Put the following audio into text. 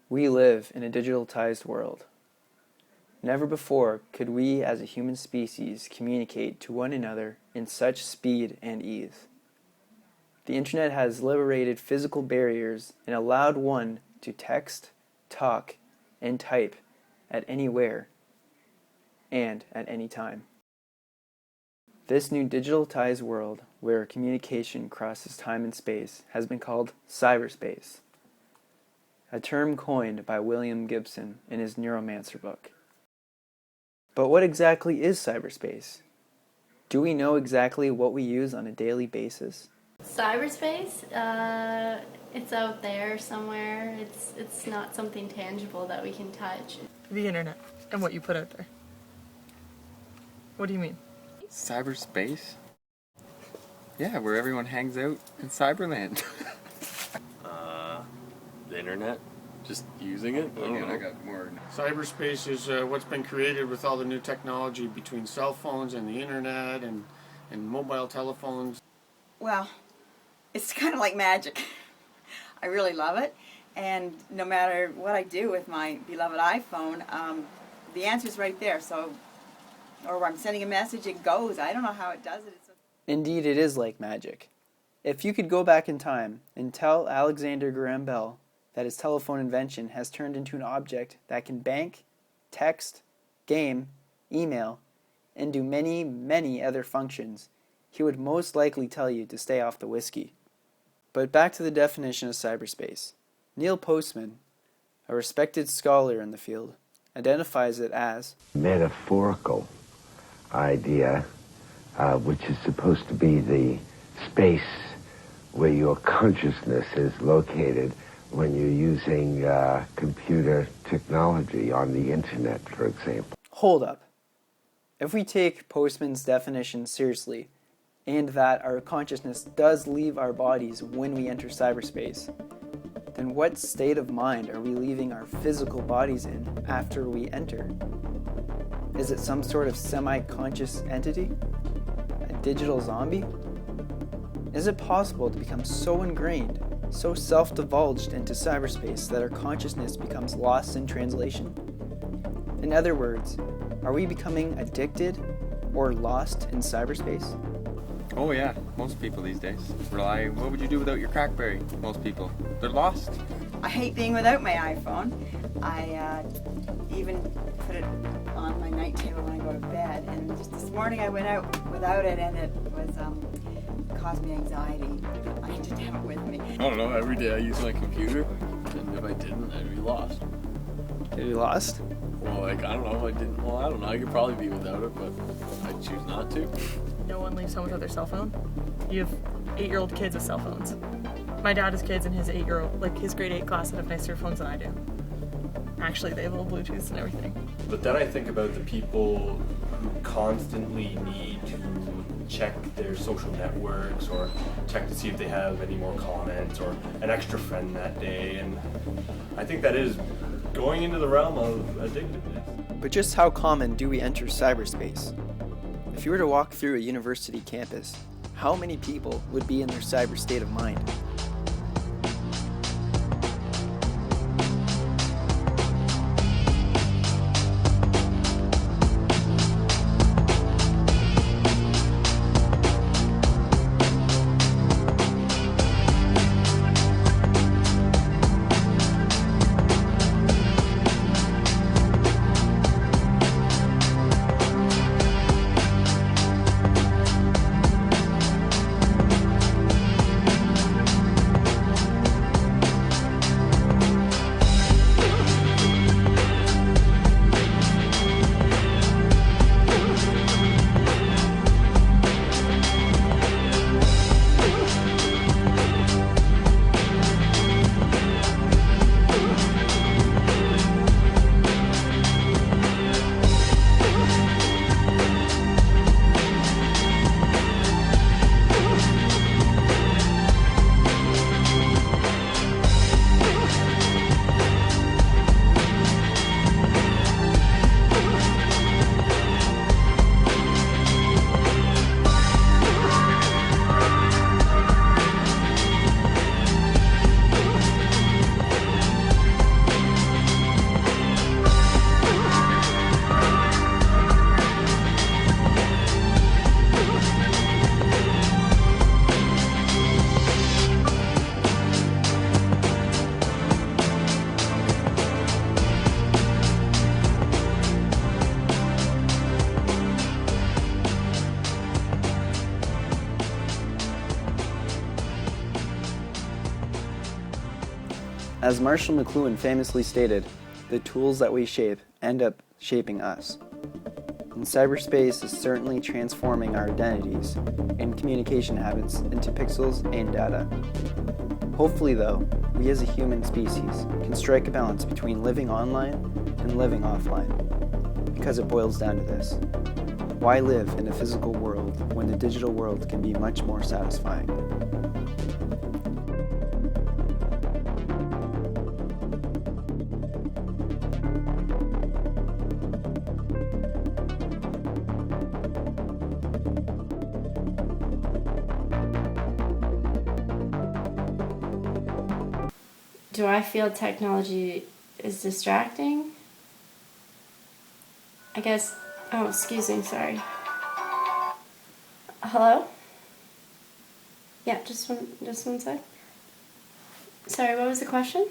We live in a digitalized world. Never before could we as a human species communicate to one another in such speed and ease. The internet has liberated physical barriers and allowed one to text, talk, and type at anywhere and at any time. This new digitalized world where communication crosses time and space has been called cyberspace, a term coined by William Gibson in his Neuromancer book. But what exactly is cyberspace? Do we know exactly what we use on a daily basis? Cyberspace, it's out there somewhere. It's not something tangible that we can touch. The internet and what you put out there. What do you mean? Cyberspace? Yeah, where everyone hangs out in Cyberland. The internet? Just using it? I got more. Cyberspace is what's been created with all the new technology between cell phones and the internet and mobile telephones. Well, it's kind of like magic. I really love it, and no matter what I do with my beloved iPhone, the answer's right there. So, or I'm sending a message, it goes. I don't know how it does it. Indeed, it is like magic. If you could go back in time and tell Alexander Graham Bell that his telephone invention has turned into an object that can bank, text, game, email, and do many, many other functions, he would most likely tell you to stay off the whiskey. But back to the definition of cyberspace. Neil Postman, a respected scholar in the field, identifies it as metaphorical idea, which is supposed to be the space where your consciousness is located when you're using computer technology on the internet, for example. Hold up. If we take Postman's definition seriously, and that our consciousness does leave our bodies when we enter cyberspace, then what state of mind are we leaving our physical bodies in after we enter? Is it some sort of semi-conscious entity? A digital zombie? Is it possible to become so ingrained, so self-divulged into cyberspace that our consciousness becomes lost in translation? In other words, are we becoming addicted or lost in cyberspace? Oh yeah, most people these days rely. What would you do without your CrackBerry? Most people, they're lost. I hate being without my iPhone. I even put it on my night table when I go to bed, and just this morning I went out without it, and it was caused me anxiety. I didn't have it with me. I don't know, every day I use my computer, and if I didn't, I'd be lost. Are you lost? Well, I don't know if I didn't. Well, I don't know, I could probably be without it, but I choose not to. No one leaves home without their cell phone. You have 8-year-old kids with cell phones. My dad has kids in his 8-year-old, like his grade 8 class that have nicer phones than I do. Actually, they have little Bluetooths and everything. But then I think about the people who constantly need to check their social networks or check to see if they have any more comments or an extra friend that day, and I think that is going into the realm of addictiveness. But just how common do we enter cyberspace? If you were to walk through a university campus, how many people would be in their cyber state of mind? As Marshall McLuhan famously stated, the tools that we shape end up shaping us. And cyberspace is certainly transforming our identities and communication habits into pixels and data. Hopefully, though, we as a human species can strike a balance between living online and living offline, because it boils down to this. Why live in a physical world when the digital world can be much more satisfying? Do I feel technology is distracting? I guess. Oh, excuse me, sorry. Hello? Yeah, just one sec. Sorry, what was the question?